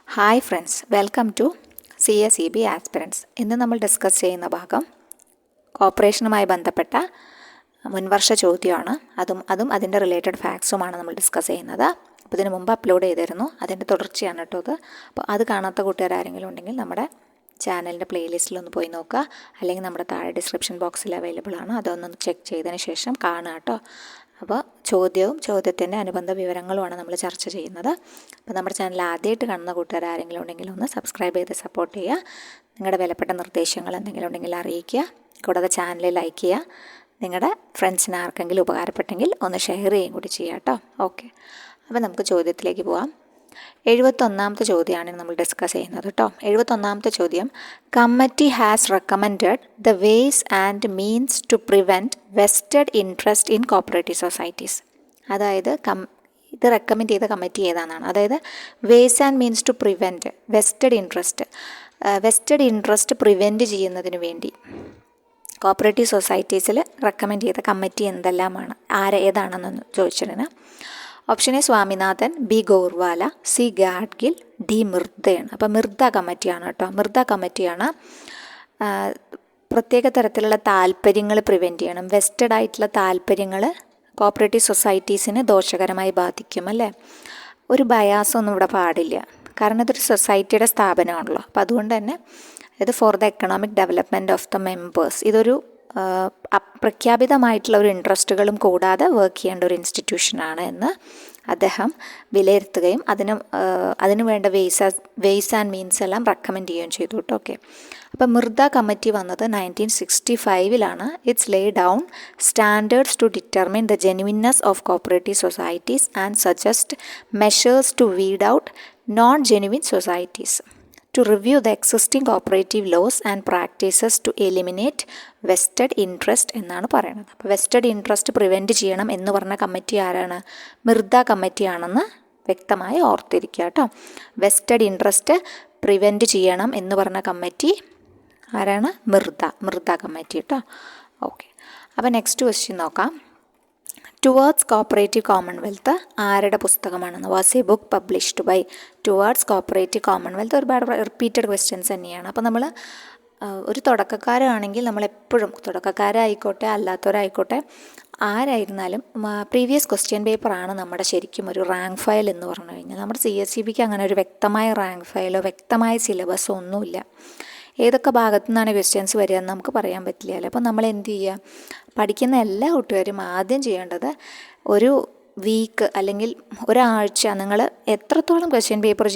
Hi friends, welcome to CSEB aspirants. ഇന്ന് നമ്മൾ discuss ചെയ്യുന്ന ഭാഗം കോപ്പറേഷനുമായി ബന്ധപ്പെട്ട മുൻവർഷ ചോദ്യമാണ്. അതും അതിൻ്റെ റിലേറ്റഡ് ഫാക്ട്സുമാണ് നമ്മൾ ഡിസ്കസ് ചെയ്യുന്നത്. അപ്പോൾ ഇതിന് മുമ്പ് അപ്ലോഡ് ചെയ്തിരുന്നു, അതിൻ്റെ തുടർച്ചയാണ് കേട്ടോ ഇത്. അപ്പോൾ അത് കാണാത്ത കൂട്ടുകാരെങ്കിലും ഉണ്ടെങ്കിൽ നമ്മുടെ ചാനലിൻ്റെ പ്ലേലിസ്റ്റിലൊന്ന് പോയി നോക്കുക, അല്ലെങ്കിൽ നമ്മുടെ താഴെ ഡിസ്ക്രിപ്ഷൻ ബോക്സിൽ അവൈലബിൾ ആണ്. അതൊന്ന് ചെക്ക് ചെയ്തതിന് ശേഷം കാണുക കേട്ടോ. അപ്പോൾ ചോദ്യത്തിൻ്റെ അനുബന്ധ വിവരങ്ങളുമാണ് നമ്മൾ ചർച്ച ചെയ്യുന്നത്. അപ്പോൾ നമ്മുടെ ചാനൽ ആദ്യമായിട്ട് കാണുന്ന കൂട്ടുകാർ ആരെങ്കിലും ഉണ്ടെങ്കിൽ ഒന്ന് സബ്സ്ക്രൈബ് ചെയ്ത് സപ്പോർട്ട് ചെയ്യുക. നിങ്ങളുടെ വിലപ്പെട്ട നിർദ്ദേശങ്ങൾ എന്തെങ്കിലും ഉണ്ടെങ്കിൽ അറിയിക്കുക. കൂടാതെ ചാനൽ ലൈക്ക് ചെയ്യുക. നിങ്ങളുടെ ഫ്രണ്ട്സിന് ആർക്കെങ്കിലും ഉപകാരപ്പെട്ടെങ്കിൽ ഒന്ന് ഷെയർ ചെയ്യുകയും കൂടി ചെയ്യുക കേട്ടോ. ഓക്കെ, അപ്പോൾ നമുക്ക് ചോദ്യത്തിലേക്ക് പോവാം. 71ാമത്തെ ചോദ്യമാണ് നമ്മൾ ഡിസ്കസ് ചെയ്യുന്നത് കേട്ടോ. 71ാമത്തെ ചോദ്യം: committee has recommended the ways and means to prevent vested interest in cooperative societies. അതായത് ഇത് റെക്കമെൻഡ് ചെയ്ത കമ്മിറ്റി ഏതാണെന്നാണ്. അതായത് ways and means to prevent vested interest prevent ചെയ്യുന്നതിന് വേണ്ടി കോപ്പറേറ്റീവ് സൊസൈറ്റീസിൽ റെക്കമെൻഡ് ചെയ്ത കമ്മിറ്റി എന്തെല്ലാമാണ്, ഏതാണെന്നൊന്ന് ചോദിച്ചിരുന്നു. Option A Swaminathan, B Gorwala, C Gadgil, D മിർദയാണ്. അപ്പോൾ മിർദ കമ്മിറ്റിയാണ് കേട്ടോ. മിർദ കമ്മിറ്റിയാണ് പ്രത്യേക തരത്തിലുള്ള താല്പര്യങ്ങൾ പ്രിവെൻറ്റ് ചെയ്യണം. വെസ്റ്റഡ് ആയിട്ടുള്ള താല്പര്യങ്ങൾ കോപ്പറേറ്റീവ് സൊസൈറ്റീസിന് ദോഷകരമായി ബാധിക്കും അല്ലേ. ഒരു ബയാസൊന്നും ഇവിടെ പാടില്ല, കാരണം ഇതൊരു സൊസൈറ്റിയുടെ സ്ഥാപനമാണല്ലോ. അപ്പോൾ അതുകൊണ്ട് തന്നെ ഇത് for the economic development of the members, ഇതൊരു അപ്രഖ്യാപിതമായിട്ടുള്ള ഒരു ഇൻട്രസ്റ്റുകളും കൂടാതെ വർക്ക് ചെയ്യേണ്ട ഒരു ഇൻസ്റ്റിറ്റ്യൂഷനാണ് എന്ന് അദ്ദേഹം വിലയിരുത്തുകയും അതിന് വേണ്ട വേസ് ആൻഡ് മീൻസ് എല്ലാം റെക്കമെൻഡ് ചെയ്യുകയും ചെയ്തു കേട്ടോ. ഓക്കെ, അപ്പോൾ മിർദ കമ്മിറ്റി വന്നത് 1965 it's lay down standards to determine the genuineness of cooperative societies and suggest measures to weed out non genuine societies, to review the existing cooperative laws and practices to eliminate vested interest എന്നാണ് പറയുന്നത്. അപ്പോൾ vested interest prevent ചെയ്യണം എന്ന് പറഞ്ഞ committee ആരാണ്? മിർദ കമ്മിറ്റിയാണെന്ന് വ്യക്തമായി ഓർത്തിരിക്കുക കേട്ടോ. വെസ്റ്റഡ് ഇൻട്രസ്റ്റ് പ്രിവെൻറ്റ് ചെയ്യണം എന്ന് പറഞ്ഞ കമ്മിറ്റി ആരാണ്? മിർദ കമ്മിറ്റി കേട്ടോ. ഓക്കെ, അപ്പോൾ നെക്സ്റ്റ് ക്വസ്റ്റ്യൻ നോക്കാം. ടുവേർഡ്സ് കോപ്പറേറ്റീവ് കോമൺവെൽത്ത് ആരുടെ പുസ്തകമാണെന്ന്? Was a book published by. Towards cooperative commonwealth ഒരുപാട് റിപ്പീറ്റഡ് ക്വസ്റ്റ്യൻസ് തന്നെയാണ്. അപ്പോൾ നമ്മൾ ഒരു തുടക്കക്കാരാണെങ്കിൽ നമ്മളെപ്പോഴും, തുടക്കക്കാരായിക്കോട്ടെ അല്ലാത്തവരായിക്കോട്ടെ ആരായിരുന്നാലും, പ്രീവിയസ് ക്വസ്റ്റ്യൻ പേപ്പറാണ് നമ്മുടെ ശരിക്കും ഒരു റാങ്ക് ഫയൽ എന്ന് പറഞ്ഞു കഴിഞ്ഞാൽ. നമ്മുടെ CSEBക്ക് അങ്ങനെ ഒരു വ്യക്തമായ റാങ്ക് ഫയലോ വ്യക്തമായ സിലബസോ ഒന്നുമില്ല. ഏതൊക്കെ ഭാഗത്തു നിന്നാണ് ക്വസ്റ്റ്യൻസ് വരിക എന്ന് നമുക്ക് പറയാൻ പറ്റില്ലല്ലോ. അപ്പോൾ നമ്മൾ എന്ത് ചെയ്യുക? പഠിക്കുന്ന എല്ലാ കൂട്ടുകാരും ആദ്യം ചെയ്യേണ്ടത് ഒരു വീക്ക് അല്ലെങ്കിൽ ഒരാഴ്ച നിങ്ങൾ എത്രത്തോളം ക്വസ്റ്റ്യൻ പേപ്പർ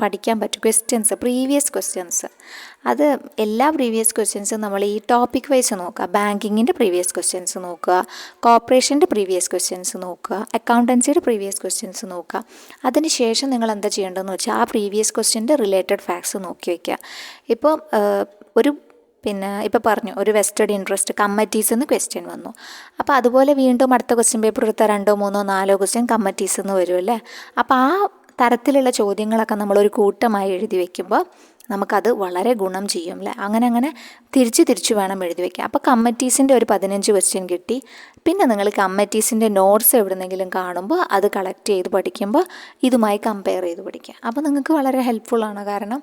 പഠിക്കാൻ പറ്റും, പ്രീവിയസ് ക്വസ്റ്റ്യൻസ്, അത് എല്ലാ പ്രീവിയസ് ക്വസ്റ്റ്യൻസും നമ്മൾ ഈ ടോപ്പിക് വൈസ് നോക്കുക. ബാങ്കിങ്ങിൻ്റെ പ്രീവിയസ് ക്വസ്റ്റ്യൻസ് നോക്കുക, കോർപ്പറേഷൻ്റെ പ്രീവിയസ് ക്വസ്റ്റ്യൻസ് നോക്കുക, അക്കൗണ്ടൻസിയുടെ പ്രീവിയസ് ക്വസ്റ്റ്യൻസ് നോക്കുക. അതിനുശേഷം നിങ്ങൾ എന്താ ചെയ്യേണ്ടതെന്ന് വെച്ചാൽ ആ പ്രീവിയസ് ക്വസ്റ്റ്യൻ്റെ റിലേറ്റഡ് ഫാക്ട്സ് നോക്കി വയ്ക്കുക. ഇപ്പോൾ ഇപ്പോൾ പറഞ്ഞു ഒരു വെസ്റ്റഡ് ഇൻട്രസ്റ്റ് കമ്മിറ്റീസ് എന്ന് ക്വസ്റ്റ്യൻ വന്നു. അപ്പോൾ അതുപോലെ വീണ്ടും അടുത്ത ക്വസ്റ്റ്യൻ പേപ്പർ എടുത്താൽ 2, 3, 4 ക്വസ്റ്റ്യൻ കമ്മിറ്റീസ് എന്ന് വരുമല്ലേ. അപ്പോൾ ആ തരത്തിലുള്ള ചോദ്യങ്ങളൊക്കെ നമ്മളൊരു കൂട്ടമായി എഴുതി വയ്ക്കുമ്പോൾ നമുക്കത് വളരെ ഗുണം ചെയ്യും അല്ലേ. അങ്ങനെ തിരിച്ച് വേണം എഴുതി വയ്ക്കുക. അപ്പോൾ കമ്മിറ്റീസിൻ്റെ ഒരു 15 ക്വസ്റ്റ്യൻ കിട്ടി. പിന്നെ നിങ്ങൾ കമ്മിറ്റീസിൻ്റെ നോട്ട്സ് എവിടെന്നെങ്കിലും കാണുമ്പോൾ അത് കളക്ട് ചെയ്ത് പഠിക്കുമ്പോൾ ഇതുമായി കമ്പയർ ചെയ്ത് പഠിക്കുക. അപ്പോൾ നിങ്ങൾക്ക് വളരെ ഹെൽപ്ഫുള്ളാണ്. കാരണം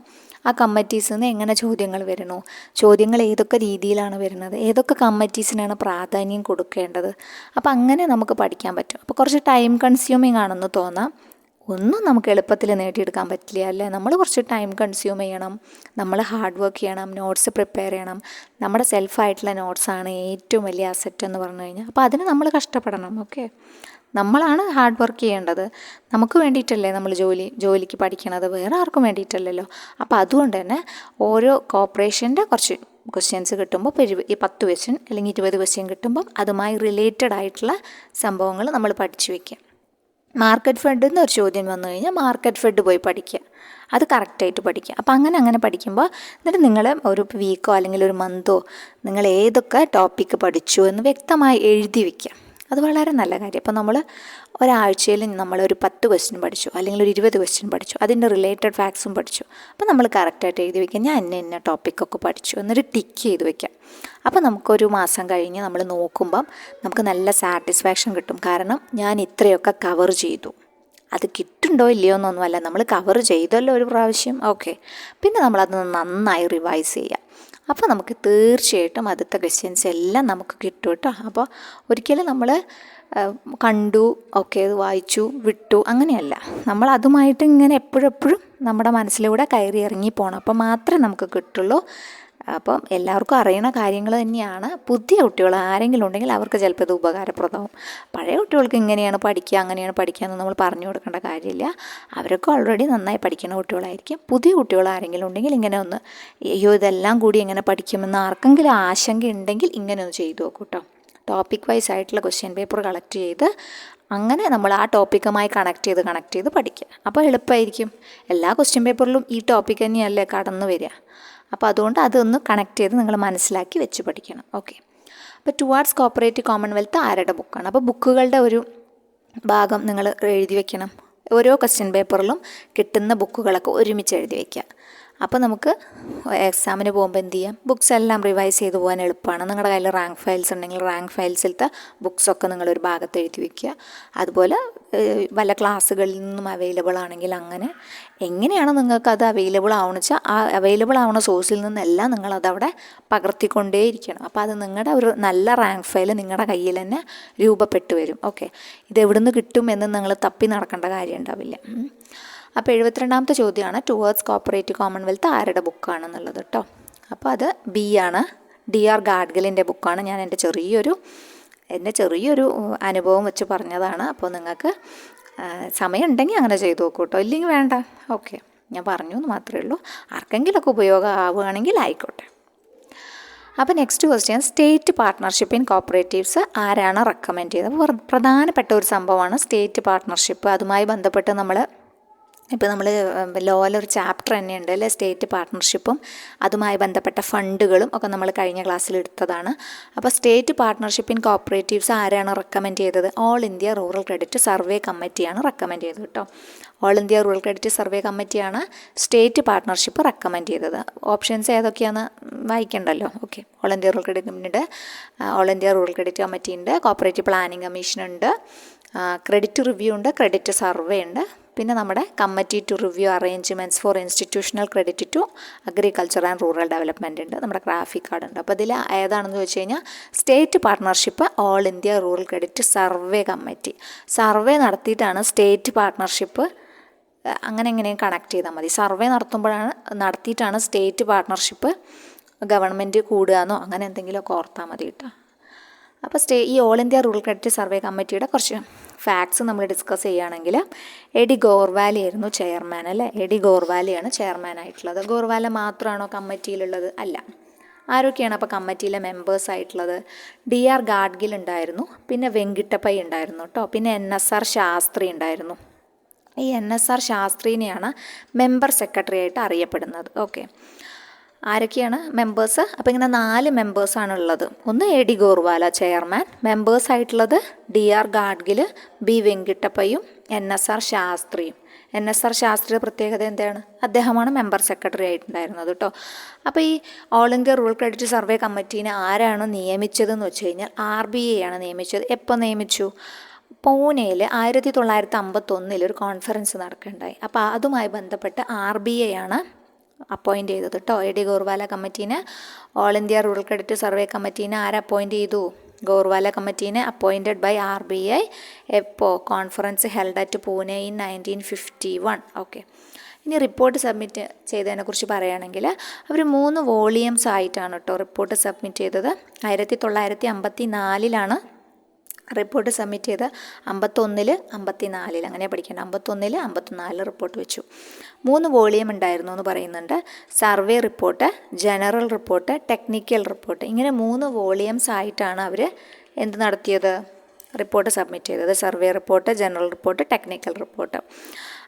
ആ കമ്മിറ്റീസിൽ നിന്ന് എങ്ങനെ ചോദ്യങ്ങൾ വരുന്നു, ചോദ്യങ്ങൾ ഏതൊക്കെ രീതിയിലാണ് വരുന്നത്, ഏതൊക്കെ കമ്മിറ്റീസിനാണ് പ്രാധാന്യം കൊടുക്കേണ്ടത്, അപ്പോൾ അങ്ങനെ നമുക്ക് പഠിക്കാൻ പറ്റും. അപ്പോൾ കുറച്ച് ടൈം കൺസ്യൂമിങ് ആണെന്ന് തോന്നാം. ഒന്നും നമുക്ക് എളുപ്പത്തിൽ നേടിയെടുക്കാൻ പറ്റില്ല അല്ലേ. നമ്മൾ കുറച്ച് ടൈം കൺസ്യൂം ചെയ്യണം, നമ്മൾ ഹാർഡ് വർക്ക് ചെയ്യണം, നോട്ട്സ് പ്രിപ്പയർ ചെയ്യണം. നമ്മുടെ സെൽഫായിട്ടുള്ള നോട്ട്സാണ് ഏറ്റവും വലിയ അസറ്റ് എന്ന് പറഞ്ഞു കഴിഞ്ഞാൽ. അപ്പോൾ അതിന് നമ്മൾ കഷ്ടപ്പെടണം. ഓക്കെ, നമ്മളാണ് ഹാർഡ് വർക്ക് ചെയ്യേണ്ടത്. നമുക്ക് വേണ്ടിയിട്ടല്ലേ നമ്മൾ ജോലിക്ക് പഠിക്കണത്, വേറെ ആർക്കും വേണ്ടിയിട്ടല്ലല്ലോ. അപ്പോൾ അതുകൊണ്ട് തന്നെ ഓരോ കോർപ്പറേഷൻ്റെ കുറച്ച് ക്വസ്റ്റ്യൻസ് കിട്ടുമ്പോൾ 10 ക്വസ്റ്റ്യൻ അല്ലെങ്കിൽ 20 ക്വസ്റ്റ്യൻ കിട്ടുമ്പം അതുമായി റിലേറ്റഡ് ആയിട്ടുള്ള സംഭവങ്ങൾ നമ്മൾ പഠിച്ചു വയ്ക്കുക. മാർക്കറ്റ് ഫെഡ് എന്നൊരു ചോദ്യം വന്നു കഴിഞ്ഞാൽ മാർക്കറ്റ് ഫെഡ് പോയി പഠിക്കുക, അത് കറക്റ്റായിട്ട് പഠിക്കുക. അപ്പോൾ അങ്ങനെ പഠിക്കുമ്പോൾ എന്നിട്ട് നിങ്ങൾ ഒരു വീക്കോ അല്ലെങ്കിൽ ഒരു മന്തോ നിങ്ങൾ ഏതൊക്കെ ടോപ്പിക്ക് പഠിച്ചു എന്ന് വ്യക്തമായി എഴുതി വയ്ക്കുക. അത് വളരെ നല്ല കാര്യം. അപ്പോൾ നമ്മൾ ഒരാഴ്ചയിൽ നമ്മളൊരു 10 ക്വസ്റ്റ്യൻ പഠിച്ചു അല്ലെങ്കിൽ ഒരു 20 ക്വസ്റ്റ്യൻ പഠിച്ചു, അതിൻ്റെ റിലേറ്റഡ് ഫാക്ട്സും പഠിച്ചു. അപ്പോൾ നമ്മൾ കറക്റ്റായിട്ട് എഴുതി വയ്ക്കുക, ഞാൻ ഇന്ന ടോപ്പിക്കൊക്കെ പഠിച്ചു, എന്നിട്ട് ടിക്ക് ചെയ്ത് വയ്ക്കാം. അപ്പോൾ നമുക്കൊരു മാസം കഴിഞ്ഞ് നമ്മൾ നോക്കുമ്പം നമുക്ക് നല്ല സാറ്റിസ്ഫാക്ഷൻ കിട്ടും. കാരണം ഞാൻ ഇത്രയൊക്കെ കവർ ചെയ്തു, അത് കിട്ടുണ്ടോ ഇല്ലയോ എന്നൊന്നുമല്ല, നമ്മൾ കവർ ചെയ്തല്ലോ ഒരു പ്രാവശ്യം. ഓക്കെ, പിന്നെ നമ്മളത് നന്നായി റിവൈസ് ചെയ്യുക. അപ്പോൾ നമുക്ക് തീർച്ചയായിട്ടും അടുത്ത ക്വസ്റ്റ്യൻസ് എല്ലാം നമുക്ക് കിട്ടും കേട്ടോ. അപ്പോൾ ഒരിക്കലും നമ്മൾ കണ്ടു, ഓക്കെ അത് വായിച്ചു വിട്ടു, അങ്ങനെയല്ല. നമ്മൾ അതുമായിട്ട് ഇങ്ങനെ എപ്പോഴെപ്പോഴും നമ്മുടെ മനസ്സിലൂടെ കയറി ഇറങ്ങി പോകണം, അപ്പോൾ മാത്രമേ നമുക്ക് കിട്ടുള്ളൂ. അപ്പം എല്ലാവർക്കും അറിയണ കാര്യങ്ങൾ തന്നെയാണ്. പുതിയ കുട്ടികൾ ആരെങ്കിലും ഉണ്ടെങ്കിൽ അവർക്ക് ചിലപ്പോൾ ഇത് ഉപകാരപ്രദമാവും. പഴയ കുട്ടികൾക്ക് ഇങ്ങനെയാണ് പഠിക്കുക, അങ്ങനെയാണ് പഠിക്കുക എന്ന് നമ്മൾ പറഞ്ഞു കൊടുക്കേണ്ട കാര്യമില്ല. അവരൊക്കെ ഓൾറെഡി നന്നായി പഠിക്കുന്ന കുട്ടികളായിരിക്കും. പുതിയ കുട്ടികൾ ആരെങ്കിലും ഉണ്ടെങ്കിൽ ഇങ്ങനെ ഒന്ന്, അയ്യോ ഇതെല്ലാം കൂടി എങ്ങനെ പഠിക്കുമെന്ന് ആർക്കെങ്കിലും ആശങ്ക ഉണ്ടെങ്കിൽ ഇങ്ങനെ ഒന്ന് ചെയ്തു നോക്കൂ കേട്ടോ. ടോപ്പിക് വൈസ് ആയിട്ടുള്ള ക്വസ്റ്റ്യൻ പേപ്പർ കളക്ട് ചെയ്ത് അങ്ങനെ നമ്മൾ ആ ടോപ്പിക്കുമായി കണക്ട് ചെയ്ത് പഠിക്കുക. അപ്പോൾ എളുപ്പമായിരിക്കും. എല്ലാ ക്വസ്റ്റ്യൻ പേപ്പറിലും ഈ ടോപ്പിക് തന്നെയല്ലേ കടന്നു വരിക. അപ്പോൾ അതുകൊണ്ട് അതൊന്ന് കണക്ട് ചെയ്ത് നിങ്ങൾ മനസ്സിലാക്കി വെച്ച് പഠിക്കണം. ഓക്കെ, അപ്പോൾ ടുവാർഡ്സ് കോപ്പറേറ്റീവ് കോമൺവെൽത്ത് ആരുടെ ബുക്കാണ്? അപ്പോൾ ബുക്കുകളുടെ ഒരു ഭാഗം നിങ്ങൾ എഴുതി വെക്കണം. ഓരോ ക്വസ്റ്റ്യൻ പേപ്പറിലും കിട്ടുന്ന ബുക്കുകളൊക്കെ ഒരുമിച്ച് എഴുതി വയ്ക്കുക. അപ്പോൾ നമുക്ക് എക്സാമിന് പോകുമ്പോൾ എന്ത് ചെയ്യാം, ബുക്സ് എല്ലാം റിവൈസ് ചെയ്ത് പോകാൻ എളുപ്പമാണ്. നിങ്ങളുടെ കയ്യിൽ റാങ്ക് ഫയൽസ് ഉണ്ടെങ്കിൽ റാങ്ക് ഫയൽസിലത്തെ ബുക്സൊക്കെ നിങ്ങളൊരു ഭാഗത്ത് എഴുതി വയ്ക്കുക. അതുപോലെ വല്ല ക്ലാസ്സുകളിൽ നിന്നും അവൈലബിൾ ആണെങ്കിൽ അങ്ങനെ എങ്ങനെയാണ് നിങ്ങൾക്കത് അവൈലബിൾ ആവണമെന്ന് വെച്ചാൽ ആ അവൈലബിൾ ആവുന്ന സോഴ്സിൽ നിന്നെല്ലാം നിങ്ങളതവിടെ പകർത്തിക്കൊണ്ടേയിരിക്കണം. അപ്പോൾ അത് നിങ്ങളുടെ ഒരു നല്ല റാങ്ക് ഫയൽ നിങ്ങളുടെ കയ്യിൽ തന്നെ രൂപപ്പെട്ടു വരും. ഓക്കെ, ഇത് എവിടെ നിന്ന് കിട്ടും എന്ന് നിങ്ങൾ തപ്പി നടക്കേണ്ട കാര്യം ഉണ്ടാവില്ല. അപ്പോൾ 72ാമത്തെ ചോദ്യമാണ് ടുവേർഡ്സ് കോപ്പറേറ്റീവ് കോമൺവെൽത്ത് ആരുടെ ബുക്കാണെന്നുള്ളത് കേട്ടോ. അപ്പോൾ അത് ബി ആണ്, DR ഗാഡ്ഗിലിൻ്റെ ബുക്കാണ്. ഞാൻ എൻ്റെ ചെറിയൊരു അനുഭവം വെച്ച് പറഞ്ഞതാണ്. അപ്പോൾ നിങ്ങൾക്ക് സമയം ഉണ്ടെങ്കിൽ അങ്ങനെ ചെയ്തു നോക്കൂ കേട്ടോ, ഇല്ലെങ്കിൽ വേണ്ട. ഓക്കെ, ഞാൻ പറഞ്ഞു എന്ന് മാത്രമേ ഉള്ളൂ. ആർക്കെങ്കിലുമൊക്കെ ഉപയോഗം ആവുകയാണെങ്കിൽ ആയിക്കോട്ടെ. അപ്പോൾ next question, state partnership in cooperatives ആരാണ് റെക്കമെൻഡ് ചെയ്തത്? പ്രധാനപ്പെട്ട ഒരു സംഭവമാണ് സ്റ്റേറ്റ് പാർട്ട്ണർഷിപ്പ്. അതുമായി ബന്ധപ്പെട്ട് ഇപ്പോൾ നമ്മൾ ലോയിലൊരു ചാപ്റ്റർ തന്നെയുണ്ട് അല്ലേ, സ്റ്റേറ്റ് പാർട്ട്ണർഷിപ്പും അതുമായി ബന്ധപ്പെട്ട ഫണ്ടുകളും ഒക്കെ നമ്മൾ കഴിഞ്ഞ ക്ലാസ്സിൽ എടുത്തതാണ്. അപ്പോൾ സ്റ്റേറ്റ് പാർട്ട്ണർഷിപ്പ് ഇൻ കോപ്പറേറ്റീവ്സ് ആരാണ് റെക്കമെൻഡ് ചെയ്തത്? All India rural credit survey കമ്മിറ്റിയാണ് റെക്കമെൻഡ് ചെയ്തത് കേട്ടോ. All India rural credit survey കമ്മിറ്റിയാണ് സ്റ്റേറ്റ് പാർട്ട്ണർഷിപ്പ് റെക്കമെൻഡ് ചെയ്തത്. ഓപ്ഷൻസ് ഏതൊക്കെയാണെന്ന് വായിക്കണ്ടല്ലോ. Okay, all India rural credit committee, all India rural credit committee ഉണ്ട്, കോപ്പറേറ്റീവ് പ്ലാനിംഗ് കമ്മീഷൻ ഉണ്ട്, ക്രെഡിറ്റ് റിവ്യൂ ഉണ്ട്, ക്രെഡിറ്റ് സർവേ ഉണ്ട്, പിന്നെ നമ്മുടെ committee to review arrangements for institutional credit to agriculture and rural development ഉണ്ട്, നമ്മുടെ ഗ്രാഫിക് കാർഡ് ഉണ്ട്. അപ്പോൾ ഇതിൽ ഏതാണെന്ന് ചോദിച്ചു കഴിഞ്ഞാൽ state partnership all India rural credit survey committee. Survey നടത്തിയിട്ടാണ് സ്റ്റേറ്റ് പാർട്ട്ണർഷിപ്പ്, അങ്ങനെ എങ്ങനെയും കണക്ട് ചെയ്താൽ മതി. സർവേ നടത്തിയിട്ടാണ് സ്റ്റേറ്റ് പാർട്ട്ണർഷിപ്പ് ഗവൺമെൻറ് കൂടുകയെന്നോ അങ്ങനെ എന്തെങ്കിലുമൊക്കെ ഓർത്താൽ മതി കേട്ടോ. അപ്പോൾ ഈ all India rural credit survey കമ്മിറ്റിയുടെ കുറച്ച് ഫാക്ട്സ് നമ്മൾ ഡിസ്കസ് ചെയ്യുകയാണെങ്കിൽ, എഡി ഗോർവാലി ആയിരുന്നു ചെയർമാൻ അല്ലേ. എഡി ഗോർവാലിയാണ് ചെയർമാൻ ആയിട്ടുള്ളത്. ഗോർവാല മാത്രമാണോ കമ്മിറ്റിയിലുള്ളത്? അല്ല. ആരൊക്കെയാണ് അപ്പോൾ കമ്മിറ്റിയിലെ മെമ്പേഴ്സ് ആയിട്ടുള്ളത്? DR ഗാഡ്ഗിൽ ഉണ്ടായിരുന്നു, പിന്നെ വെങ്കിട്ടപ്പൈ ഉണ്ടായിരുന്നു കേട്ടോ, പിന്നെ NSR ശാസ്ത്രി ഉണ്ടായിരുന്നു. ഈ NSR ശാസ്ത്രീനെയാണ് മെമ്പർ സെക്രട്ടറി ആയിട്ട് അറിയപ്പെടുന്നത്. ഓക്കെ, ആരൊക്കെയാണ് മെമ്പേഴ്സ്? അപ്പോൾ ഇങ്ങനെ 4 മെമ്പേഴ്സാണ് ഉള്ളത്. ഒന്ന് എഡി ഗോർവാല ചെയർമാൻ, മെമ്പേഴ്സായിട്ടുള്ളത് DR ഗാഡ്ഗിൽ, B വെങ്കിട്ടപ്പയും NSR ശാസ്ത്രിയും. NSR ശാസ്ത്രിയുടെ പ്രത്യേകത എന്താണ്? അദ്ദേഹമാണ് മെമ്പർ സെക്രട്ടറി ആയിട്ടുണ്ടായിരുന്നത് കേട്ടോ. അപ്പോൾ ഈ all India rural credit survey കമ്മിറ്റീനെ ആരാണ് നിയമിച്ചതെന്ന് വെച്ച് കഴിഞ്ഞാൽ RBI ആണ് നിയമിച്ചത്. എപ്പോൾ നിയമിച്ചു? പൂനെയിൽ 1951 ഒരു കോൺഫറൻസ് നടക്കുകയുണ്ടായി. അപ്പോൾ അതുമായി ബന്ധപ്പെട്ട് RBI ആണ് അപ്പോയിൻ്റ് ചെയ്തത് കേട്ടോ. എഡി ഗോർവാല കമ്മിറ്റീനെ, all India rural credit survey കമ്മിറ്റീനെ ആരെ അപ്പോയിൻ്റ് ചെയ്തു? ഗോർവാല കമ്മിറ്റീനെ അപ്പോയിൻറ്റഡ് ബൈ RBI. എപ്പോൾ? Conference held at Pune in 1951. Okay, ഇനി റിപ്പോർട്ട് സബ്മിറ്റ് ചെയ്തതിനെക്കുറിച്ച് പറയുകയാണെങ്കിൽ അവർ 3 വോളിയംസ് ആയിട്ടാണ് കേട്ടോ റിപ്പോർട്ട് സബ്മിറ്റ് ചെയ്തത്. 1954 റിപ്പോർട്ട് സബ്മിറ്റ് ചെയ്ത്, 51 54 അങ്ങനെ പഠിക്കേണ്ട, 51 54 റിപ്പോർട്ട് വെച്ചു. 3 വോളിയം ഉണ്ടായിരുന്നു എന്ന് പറയുന്നുണ്ട്. Survey report, general report, technical report, ഇങ്ങനെ 3 വോളിയംസ് ആയിട്ടാണ് അവർ എന്ത് നടത്തിയത്? റിപ്പോർട്ട് സബ്മിറ്റ് ചെയ്തത്. Survey report, general report, technical report.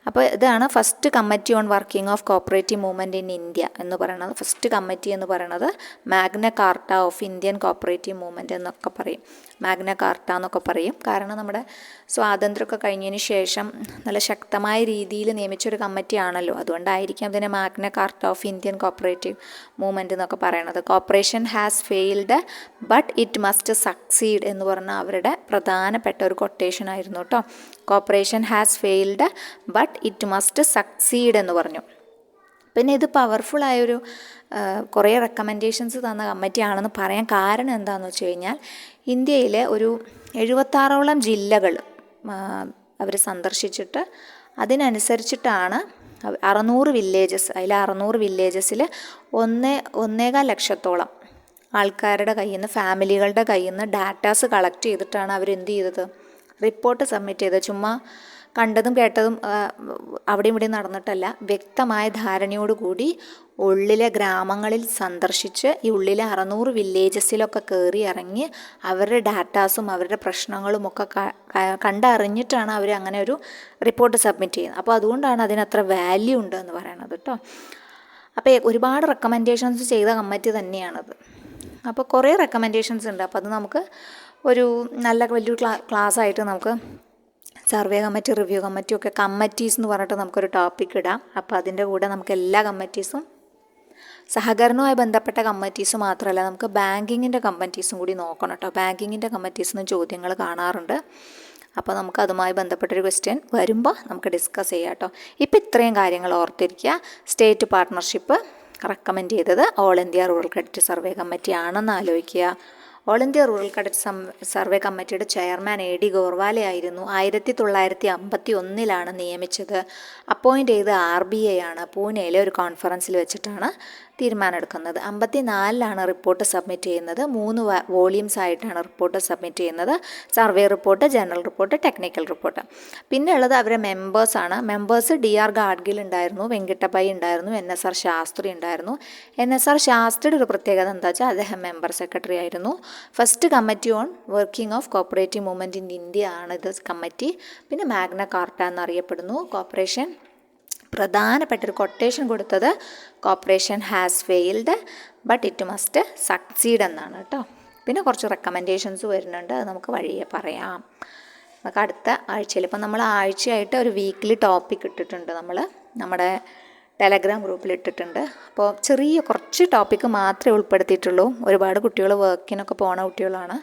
അപ്പോൾ ഇതാണ് first committee on working of cooperative movement in India എന്ന് പറയുന്നത്. ഫസ്റ്റ് കമ്മിറ്റി എന്ന് പറയുന്നത് Magna Carta of Indian cooperative movement എന്നൊക്കെ പറയും. മാഗ്ന കാർട്ട എന്നൊക്കെ പറയും. കാരണം നമ്മുടെ സ്വാതന്ത്ര്യമൊക്കെ കഴിഞ്ഞതിന് ശേഷം നല്ല ശക്തമായ രീതിയിൽ നിയമിച്ചൊരു കമ്മിറ്റിയാണല്ലോ, അതുകൊണ്ടായിരിക്കാം ഇതിനെ Magna Carta of Indian cooperative movement എന്നൊക്കെ പറയണത്. Corporation has failed but it must succeed എന്ന് പറഞ്ഞ അവരുടെ പ്രധാനപ്പെട്ട ഒരു കൊട്ടേഷൻ ആയിരുന്നു കേട്ടോ. Corporation has failed but it must succeed എന്ന് പറഞ്ഞു. പിന്നെ ഇത് പവർഫുള്ളായൊരു കുറേ റെക്കമെൻഡേഷൻസ് തന്ന കമ്മിറ്റിയാണെന്ന് പറയാൻ കാരണം എന്താണെന്ന് വെച്ച് കഴിഞ്ഞാൽ, ഇന്ത്യയിലെ ഒരു 76ഓളം ജില്ലകൾ അവർ സന്ദർശിച്ചിട്ട് അതിനനുസരിച്ചിട്ടാണ് 600 വില്ലേജസ്, അതിൽ 600 വില്ലേജസിൽ 1.25 ലക്ഷത്തോളം ആൾക്കാരുടെ കയ്യിൽ നിന്ന്, ഫാമിലികളുടെ കയ്യിൽ നിന്ന് ഡാറ്റാസ് കളക്ട് ചെയ്തിട്ടാണ് അവരെന്ത് ചെയ്തത്, റിപ്പോർട്ട് സബ്മിറ്റ് ചെയ്തത്. ചുമ്മാ കണ്ടതും കേട്ടതും അവിടെ ഇവിടെ നടന്നിട്ടല്ല, വ്യക്തമായ ധാരണയോടുകൂടി ഉള്ളിലെ ഗ്രാമങ്ങളിൽ സന്ദർശിച്ച് ഈ ഉള്ളിലെ 600 വില്ലേജസിലൊക്കെ കയറി ഇറങ്ങി അവരുടെ ഡാറ്റാസും അവരുടെ പ്രശ്നങ്ങളും ഒക്കെ കണ്ടറിഞ്ഞിട്ടാണ് അവർ അങ്ങനെ ഒരു റിപ്പോർട്ട് സബ്മിറ്റ് ചെയ്യുന്നത്. അപ്പോൾ അതുകൊണ്ടാണ് അതിനത്ര വാല്യൂ ഉണ്ട് എന്ന് പറയണത് കേട്ടോ. അപ്പോൾ ഒരുപാട് റെക്കമെൻഡേഷൻസ് ചെയ്ത കമ്മിറ്റി തന്നെയാണത്. അപ്പോൾ കുറേ റെക്കമെൻഡേഷൻസ് ഉണ്ട്. അപ്പോൾ അത് നമുക്ക് ഒരു നല്ല വലിയൊരു ക്ലാസ് ആയിട്ട് നമുക്ക് സർവേ കമ്മിറ്റി, റിവ്യൂ കമ്മിറ്റി ഒക്കെ കമ്മിറ്റീസ് എന്ന് പറഞ്ഞിട്ട് നമുക്കൊരു ടോപ്പിക് ഇടാം. അപ്പോൾ അതിൻ്റെ കൂടെ നമുക്ക് എല്ലാ കമ്മിറ്റീസും, സഹകരണവുമായി ബന്ധപ്പെട്ട കമ്മിറ്റീസ് മാത്രമല്ല, നമുക്ക് ബാങ്കിങ്ങിൻ്റെ കമ്മിറ്റീസും കൂടി നോക്കണം കേട്ടോ. ബാങ്കിങ്ങിൻ്റെ കമ്മിറ്റീസിൽ നിന്ന് ചോദ്യങ്ങൾ കാണാറുണ്ട്. അപ്പോൾ നമുക്ക് അതുമായി ബന്ധപ്പെട്ടൊരു ക്വസ്റ്റ്യൻ വരുമ്പോൾ നമുക്ക് ഡിസ്കസ് ചെയ്യാം കേട്ടോ. ഇപ്പോൾ ഇത്രയും കാര്യങ്ങൾ ഓർത്തിരിക്കുക. സ്റ്റേറ്റ് പാർട്ട്ണർഷിപ്പ് റെക്കമെൻഡ് ചെയ്തത് all India rural credit survey committee ആണെന്ന് ആലോചിക്കുക. All India rural credit survey കമ്മിറ്റിയുടെ ചെയർമാൻ AD ഗോർവാലെ ആയിരുന്നു. 1951 നിയമിച്ചത്. അപ്പോയിൻ്റ് ചെയ്ത് RBI ആണ്. പൂനെയിലെ ഒരു കോൺഫറൻസിൽ വെച്ചിട്ടാണ് തീരുമാനമെടുക്കുന്നത്. 54 റിപ്പോർട്ട് സബ്മിറ്റ് ചെയ്യുന്നത്. 3 വോളിയൂംസ് ആയിട്ടാണ് റിപ്പോർട്ട് സബ്മിറ്റ് ചെയ്യുന്നത്. Survey report, general report, technical report. പിന്നെ ഉള്ളത് അവരുടെ മെമ്പേഴ്സാണ്. മെമ്പേഴ്സ് DR ഗാഡ്ഗിൽ ഉണ്ടായിരുന്നു, വെങ്കിട്ടപ്പൈ ഉണ്ടായിരുന്നു, NSR ശാസ്ത്രി ഉണ്ടായിരുന്നു. NSR ശാസ്ത്രിയുടെ ഒരു പ്രത്യേകത എന്താ വെച്ചാൽ അദ്ദേഹം മെമ്പർ സെക്രട്ടറി ആയിരുന്നു. First committee on working of cooperative movement in India ആണ് ഇത് കമ്മിറ്റി. പിന്നെ മാഗ്ന കാർട്ട എന്നറിയപ്പെടുന്നു. കോപ്പറേഷൻ പ്രധാനപ്പെട്ടൊരു കൊട്ടേഷൻ കൊടുത്തത് corporation has failed but it must succeed എന്നാണ് കേട്ടോ. പിന്നെ കുറച്ച് റെക്കമെൻഡേഷൻസ് വരുന്നുണ്ട്, അത് നമുക്ക് വഴിയെ പറയാം. നമുക്ക് അടുത്ത ആഴ്ചയിൽ, ഇപ്പം നമ്മൾ ആഴ്ചയായിട്ട് ഒരു വീക്കിലി ടോപ്പിക് ഇട്ടിട്ടുണ്ട്, നമ്മുടെ ടെലഗ്രാം ഗ്രൂപ്പിൽ ഇട്ടിട്ടുണ്ട്. അപ്പോൾ ചെറിയ കുറച്ച് ടോപ്പിക്ക് മാത്രമേ ഉൾപ്പെടുത്തിയിട്ടുള്ളൂ. ഒരുപാട് കുട്ടികൾ വർക്കിനൊക്കെ പോണ കുട്ടികളാണ്.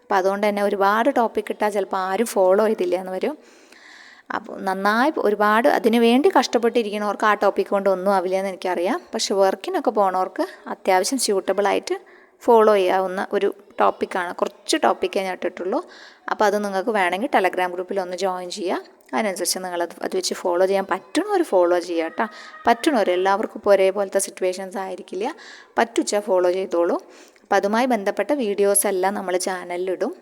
അപ്പോൾ അതുകൊണ്ട് തന്നെ ഒരുപാട് ടോപ്പിക് ഇട്ടാൽ ചിലപ്പോൾ ആരും ഫോളോ ചെയ്തില്ല എന്ന് വരും. അപ്പോൾ നന്നായി ഒരുപാട് അതിനു വേണ്ടി കഷ്ടപ്പെട്ടിരിക്കുന്നവർക്ക് ആ ടോപ്പിക് കൊണ്ട് ഒന്നും ആവില്ല എന്ന് എനിക്കറിയാം. പക്ഷെ വർക്കിനൊക്കെ പോണവർക്ക് അത്യാവശ്യം സ്യൂട്ടബിളായിട്ട് ഫോളോ ചെയ്യാവുന്ന ഒരു ടോപ്പിക്കാണ്. കുറച്ച് ടോപ്പിക്കേ ഞാൻ ഇട്ടിട്ടുള്ളൂ. അപ്പോൾ അത് നിങ്ങൾക്ക് വേണമെങ്കിൽ ടെലഗ്രാം ഗ്രൂപ്പിൽ ഒന്ന് ജോയിൻ ചെയ്യുക. അതിനനുസരിച്ച് നിങ്ങളത് വെച്ച് ഫോളോ ചെയ്യാൻ പറ്റണവർ ഫോളോ ചെയ്യുക കേട്ടോ. പറ്റണവർ, എല്ലാവർക്കും ഇപ്പോൾ ഒരേപോലത്തെ സിറ്റുവേഷൻസ് ആയിരിക്കില്ല. പറ്റുവെച്ചാൽ ഫോളോ ചെയ്തോളൂ. അപ്പോൾ അതുമായി ബന്ധപ്പെട്ട വീഡിയോസ് എല്ലാം നമ്മൾ ചാനലിലിടും.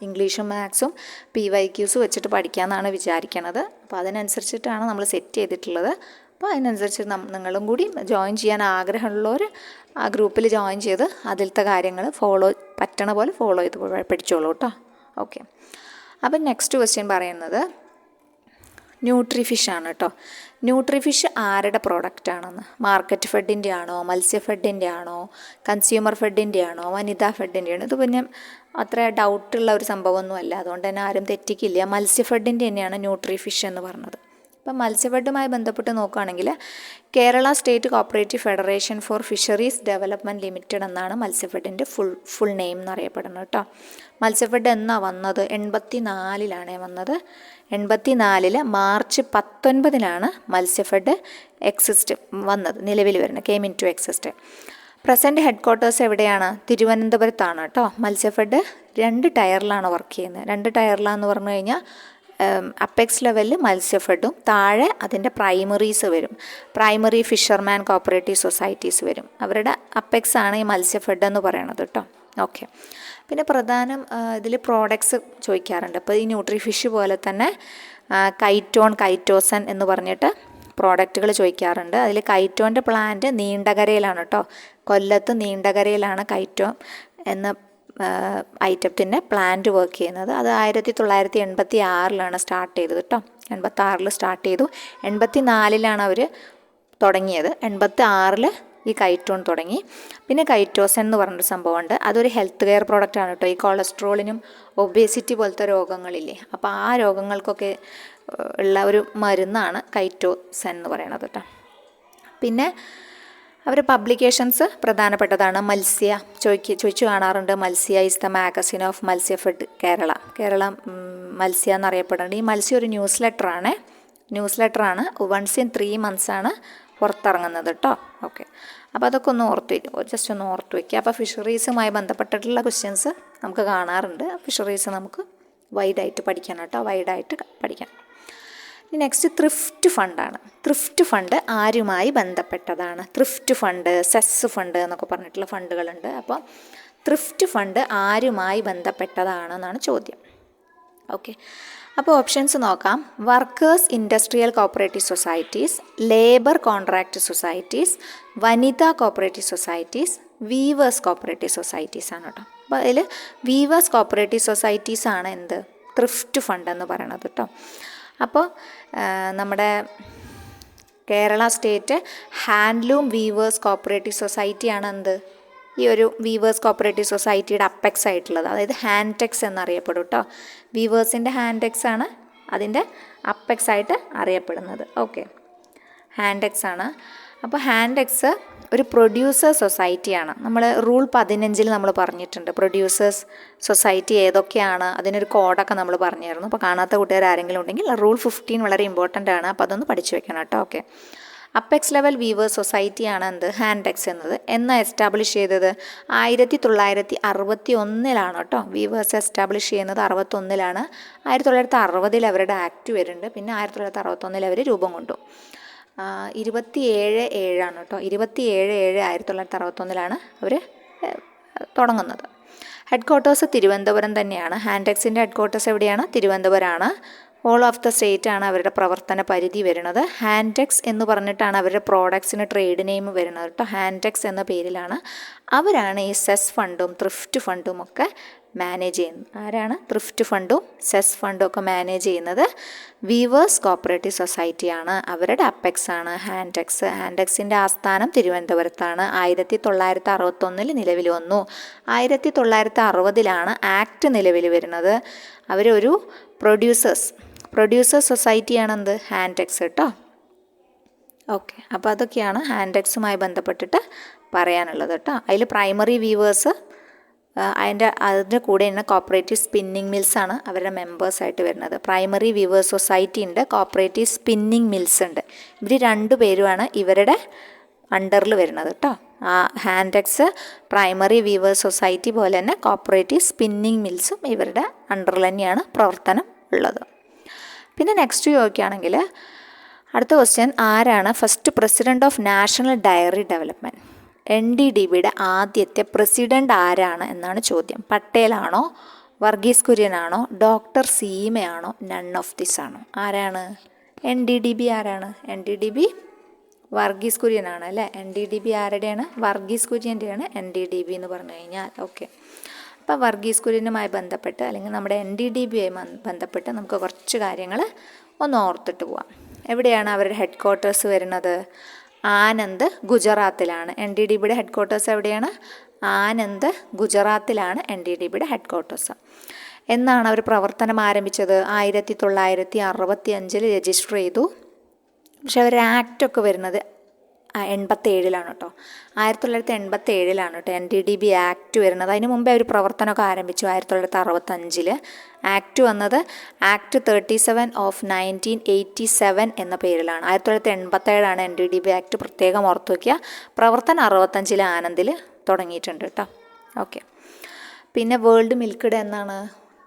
ഇംഗ്ലീഷും മാത്സും PYQs വെച്ചിട്ട് പഠിക്കാമെന്നാണ് വിചാരിക്കണത്. അപ്പോൾ അതിനനുസരിച്ചിട്ടാണ് നമ്മൾ സെറ്റ് ചെയ്തിട്ടുള്ളത്. അപ്പോൾ അതിനനുസരിച്ച് നിങ്ങളും കൂടി ജോയിൻ ചെയ്യാൻ ആഗ്രഹമുള്ളവർ ആ ഗ്രൂപ്പിൽ ജോയിൻ ചെയ്ത് അതിലത്തെ കാര്യങ്ങൾ പറ്റണ പോലെ ഫോളോ ചെയ്ത് പഠിച്ചോളൂ കേട്ടോ. ഓക്കെ, അപ്പം നെക്സ്റ്റ് ക്വസ്റ്റ്യൻ പറയുന്നത് ന്യൂട്രിഫിഷ് ആണ് കേട്ടോ. ന്യൂട്രിഫിഷ് ആരുടെ പ്രോഡക്റ്റാണെന്ന്? മാർക്കറ്റ് ഫെഡിൻ്റെ ആണോ, മത്സ്യഫെഡിൻ്റെ ആണോ, കൺസ്യൂമർ ഫെഡിൻ്റെ ആണോ, വനിതാ ഫെഡിൻ്റെ ആണോ? ഇത് പിന്നെ അത്ര ഡൗട്ടുള്ള ഒരു സംഭവമൊന്നുമല്ല, അതുകൊണ്ട് തന്നെ ആരും തെറ്റിക്കില്ല. മത്സ്യഫെഡിൻ്റെ തന്നെയാണ് ന്യൂട്രിഫിഷ് എന്ന് പറഞ്ഞത്. ഇപ്പം മത്സ്യഫെഡുമായി ബന്ധപ്പെട്ട് നോക്കുകയാണെങ്കിൽ Kerala state cooperative federation for fisheries development limited എന്നാണ് മത്സ്യഫെഡിൻ്റെ ഫുൾ നെയിം എന്നറിയപ്പെടുന്നത് കേട്ടോ. മത്സ്യഫെഡ് എന്നാണ് വന്നത്? 84 വന്നത്. 84 മാർച്ച് 19 മത്സ്യഫെഡ് നിലവിൽ വരുന്നത്, came into exist. Present head quarters എവിടെയാണ്? തിരുവനന്തപുരത്താണ് കേട്ടോ. മത്സ്യഫെഡ് 2 ടയറിലാണ് വർക്ക് ചെയ്യുന്നത്. 2 ടയറിലാന്ന് പറഞ്ഞു കഴിഞ്ഞാൽ അപ്പെക്സ് ലെവലിൽ മത്സ്യഫെഡും താഴെ അതിൻ്റെ പ്രൈമറീസ് വരും. പ്രൈമറി ഫിഷർമാൻ കോപ്പറേറ്റീവ് സൊസൈറ്റീസ് വരും. അവരുടെ അപ്പെക്സ് ആണ് ഈ മത്സ്യഫെഡ് എന്ന് പറയണത് കേട്ടോ. ഓക്കെ, പിന്നെ പ്രധാനം ഇതിൽ പ്രോഡക്ട്സ് ചോദിക്കാറുണ്ട്. അപ്പോൾ ഈ ന്യൂട്രിഫിഷ് പോലെ തന്നെ കൈറ്റോസൻ എന്ന് പറഞ്ഞിട്ട് പ്രോഡക്റ്റുകൾ ചോദിക്കാറുണ്ട്. അതിൽ കൈറ്റോൻ്റെ പ്ലാന്റ് നീണ്ടകരയിലാണ് കേട്ടോ. കൊല്ലത്ത് നീണ്ടകരയിലാണ് കൈറ്റോൻ എന്ന ഐറ്റത്തിൻ്റെ പ്ലാന്റ് വർക്ക് ചെയ്യുന്നത്. അത് 1986 സ്റ്റാർട്ട് ചെയ്തത് കേട്ടോ. 86 സ്റ്റാർട്ട് ചെയ്തു. 84 അവർ തുടങ്ങിയത്. 86 ഈ കൈറ്റോൺ തുടങ്ങി. പിന്നെ കൈറ്റോസൻ എന്ന് പറഞ്ഞൊരു സംഭവമുണ്ട്. അതൊരു ഹെൽത്ത് കെയർ പ്രോഡക്റ്റ് ആണ് കേട്ടോ. ഈ കൊളസ്ട്രോളിനും ഒബേസിറ്റി പോലത്തെ രോഗങ്ങളില്ലേ, അപ്പോൾ ആ രോഗങ്ങൾക്കൊക്കെ ഉള്ള ഒരു മരുന്നാണ് കൈറ്റോസൻ എന്ന് പറയുന്നത് കേട്ടോ. പിന്നെ അവർ പബ്ലിക്കേഷൻസ് പ്രധാനപ്പെട്ടതാണ്. മത്സ്യ ചോദിച്ചു കാണാറുണ്ട്. മത്സ്യ ഈസ് ദ മാഗസിൻ ഓഫ് മത്സ്യ ഫെഡ് കേരള മത്സ്യ എന്നറിയപ്പെടുന്നുണ്ട്. ഈ മത്സ്യ ഒരു ന്യൂസ് ലെറ്ററാണ്. വൺസ് ഇൻ 3 months പുറത്തിറങ്ങുന്നത് കേട്ടോ. ഓക്കെ, അപ്പോൾ അതൊക്കെ ജസ്റ്റ് ഒന്ന് ഓർത്ത് വയ്ക്കുക. അപ്പോൾ ഫിഷറീസുമായി ബന്ധപ്പെട്ടിട്ടുള്ള ക്വസ്റ്റ്യൻസ് നമുക്ക് കാണാറുണ്ട്. ഫിഷറീസ് നമുക്ക് വൈഡായിട്ട് പഠിക്കണം കേട്ടോ, വൈഡായിട്ട് പഠിക്കണം. നെക്സ്റ്റ് ത്രിഫ്റ്റ് ഫണ്ടാണ്. ത്രിഫ്റ്റ് ഫണ്ട് ആരുമായി ബന്ധപ്പെട്ടതാണ്? ത്രിഫ്റ്റ് ഫണ്ട്, സെസ് ഫണ്ട് എന്നൊക്കെ പറഞ്ഞിട്ടുള്ള ഫണ്ടുകളുണ്ട്. അപ്പോൾ ത്രിഫ്റ്റ് ഫണ്ട് ആരുമായി ബന്ധപ്പെട്ടതാണെന്നാണ് ചോദ്യം. ഓക്കെ, അപ്പോൾ ഓപ്ഷൻസ് നോക്കാം. Workers industrial cooperative societies, labour contract societies, വനിതാ cooperative societies, weavers cooperative societies ആണ് കേട്ടോ. അപ്പോൾ അതിൽ വീവേഴ്സ് കോപ്പറേറ്റീവ് സൊസൈറ്റീസ് ആണ് എന്ത് ത്രിഫ്റ്റ് ഫണ്ട് എന്ന് പറയണത് കേട്ടോ. അപ്പോൾ നമ്മുടെ Kerala state handloom weavers cooperative സൊസൈറ്റിയാണ് എന്ത് ഈ ഒരു വീവേഴ്സ് കോപ്പറേറ്റീവ് സൊസൈറ്റിയുടെ അപ്പെക്സ് ആയിട്ടുള്ളത്. അതായത് ഹാൻടെക്സ് എന്നറിയപ്പെടും കേട്ടോ. വീവേഴ്സിൻ്റെ ഹാൻടെക്സ് ആണ് അതിൻ്റെ അപ്പെക്സ് ആയിട്ട് അറിയപ്പെടുന്നത്. ഓക്കെ, ഹാൻടെക്സ് ആണ്. അപ്പോൾ ഹാൻടെക്സ് ഒരു പ്രൊഡ്യൂസേഴ്സ് സൊസൈറ്റിയാണ്. നമ്മൾ റൂൾ 15 നമ്മൾ പറഞ്ഞിട്ടുണ്ട് പ്രൊഡ്യൂസേഴ്സ് സൊസൈറ്റി ഏതൊക്കെയാണ്, അതിനൊരു കോഡൊക്കെ നമ്മൾ പറഞ്ഞായിരുന്നു. അപ്പോൾ കാണാത്ത കൂട്ടുകാർ ആരെങ്കിലും ഉണ്ടെങ്കിൽ റൂൾ 15 വളരെ ഇമ്പോർട്ടൻ്റ് ആണ്. അപ്പോൾ അതൊന്ന് പഠിച്ചു വെക്കണം കേട്ടോ. ഓക്കെ, അപ്പെക്സ് ലെവൽ വീവേഴ്സ് സൊസൈറ്റിയാണ് എന്ത് ഹാൻടെക്സ് എന്നത്. എന്നാ എസ്റ്റാബ്ലിഷ് ചെയ്തത്? 1961 കേട്ടോ. വീവേഴ്സ് എസ്റ്റാബ്ലിഷ് ചെയ്യുന്നത് 61. 1960 അവരുടെ ആക്ട് വരുന്നുണ്ട്. പിന്നെ 1961 അവർ രൂപം കൊണ്ടു. 27/7 കേട്ടോ. 27/7 1961 അവർ തുടങ്ങുന്നത്. ഹെഡ് ക്വാർട്ടേഴ്സ് തിരുവനന്തപുരം തന്നെയാണ്. ഹാൻടെക്സിൻ്റെ ഹെഡ് ക്വാർട്ടേഴ്സ് എവിടെയാണ്? തിരുവനന്തപുരമാണ്. ഓൾ ഓഫ് ദ സ്റ്റേറ്റ് ആണ് അവരുടെ പ്രവർത്തന പരിധി വരുന്നത്. ഹാൻടെക്സ് എന്ന് പറഞ്ഞിട്ടാണ് അവരുടെ പ്രോഡക്ട്സിന് ട്രേഡ് നെയിം വരുന്നത് കേട്ടോ. ഹാൻടെക്സ് എന്ന പേരിലാണ്. അവരാണ് ഈ സെസ് ഫണ്ടും ത്രിഫ്റ്റ് ഫണ്ടും ഒക്കെ മാനേജ് ചെയ്യുന്നത്. ആരാണ്? ത്രിഫ്റ്റ് ഫണ്ടും സെസ് ഫണ്ടും ഒക്കെ മാനേജ് ചെയ്യുന്നത് വീവേഴ്സ് കോപ്പറേറ്റീവ് സൊസൈറ്റിയാണ്. അവരുടെ അപ്പെക്സ് ആണ് ഹാൻടെക്സ്. ഹാൻടെക്സിൻ്റെ ആസ്ഥാനം തിരുവനന്തപുരത്താണ്. 1961 നിലവിൽ വന്നു. 1960 ആക്ട് നിലവിൽ വരുന്നത്. അവരൊരു പ്രൊഡ്യൂസേഴ്സ് സൊസൈറ്റിയാണെന്ത് ഹാൻടെക്സ് കേട്ടോ. ഓക്കെ, അപ്പോൾ അതൊക്കെയാണ് ഹാൻടെക്സുമായി ബന്ധപ്പെട്ടിട്ട് പറയാനുള്ളത് കേട്ടോ. അതിൽ പ്രൈമറി വീവേഴ്സ്, അതിൻ്റെ കൂടെ തന്നെ കോപ്പറേറ്റീവ് സ്പിന്നിങ് മിൽസാണ് അവരുടെ മെമ്പേഴ്സായിട്ട് വരുന്നത്. പ്രൈമറി വീവേഴ്സ് സൊസൈറ്റി ഉണ്ട്, കോപ്പറേറ്റീവ് സ്പിന്നിങ് മിൽസ് ഉണ്ട്. ഇവർ 2 പേരുമാണ് ഇവരുടെ അണ്ടറിൽ വരുന്നത് കേട്ടോ. ഹാൻടെക്സ് പ്രൈമറി വീവേഴ്സ് സൊസൈറ്റി പോലെ തന്നെ കോപ്പറേറ്റീവ് സ്പിന്നിങ് മിൽസും ഇവരുടെ അണ്ടറിൽ തന്നെയാണ് പ്രവർത്തനം ഉള്ളത്. പിന്നെ നെക്സ്റ്റ് ചോദിക്കുകയാണെങ്കിൽ അടുത്ത ക്വസ്റ്റ്യൻ, ആരാണ് first president of national dairy development? NDDBയുടെ ആദ്യത്തെ പ്രസിഡന്റ് ആരാണ് എന്നാണ് ചോദ്യം. പട്ടേലാണോ, വർഗീസ് കുര്യനാണോ, ഡോക്ടർ സീമയാണോ, നൺ ഓഫ് ദിസ് ആണോ? ആരാണ് NDDB? ആരാണ് NDDB? വർഗീസ് കുര്യനാണ് അല്ലേ. NDDB ആരുടെയാണ്? വർഗീസ് കുര്യൻ്റെയാണ് NDDB എന്ന് പറഞ്ഞു കഴിഞ്ഞാൽ. ഓക്കെ, അപ്പോൾ വർഗീസ് കുര്യനുമായി ബന്ധപ്പെട്ട് അല്ലെങ്കിൽ നമ്മുടെ NDDBയുമായി ബന്ധപ്പെട്ട് നമുക്ക് കുറച്ച് കാര്യങ്ങൾ ഒന്ന് ഓർത്തിട്ട് പോവാം. എവിടെയാണ് അവരുടെ ഹെഡ് ക്വാർട്ടേഴ്സ് വരുന്നത്? ആനന്ദ്, ഗുജറാത്തിലാണ്. NDDBയുടെ ഹെഡ് ക്വാർട്ടേഴ്സ് എവിടെയാണ്? ആനന്ദ്, ഗുജറാത്തിലാണ് NDDBയുടെ ഹെഡ് ക്വാർട്ടേഴ്സ്. എന്നാണ് അവർ പ്രവർത്തനം ആരംഭിച്ചത്? 1965 രജിസ്റ്റർ ചെയ്തു. പക്ഷെ അവർ ആക്റ്റൊക്കെ വരുന്നത് 87 കേട്ടോ. 1987 കേട്ടോ NDDB ആക്ട് വരുന്നത്. അതിന് മുമ്പേ അവർ പ്രവർത്തനമൊക്കെ ആരംഭിച്ചു 1965. ആക്ട് വന്നത് ആക്ട് 37 ഓഫ് 1987 എന്ന പേരിലാണ്. 1987 NDDB ആക്ട്, പ്രത്യേകം ഓർത്തു വയ്ക്കുക. പ്രവർത്തനം 65 ആനന്ദിൽ തുടങ്ങിയിട്ടുണ്ട് കേട്ടോ. ഓക്കെ, പിന്നെ വേൾഡ് മിൽക്ക് ഡേ എന്നാണ്?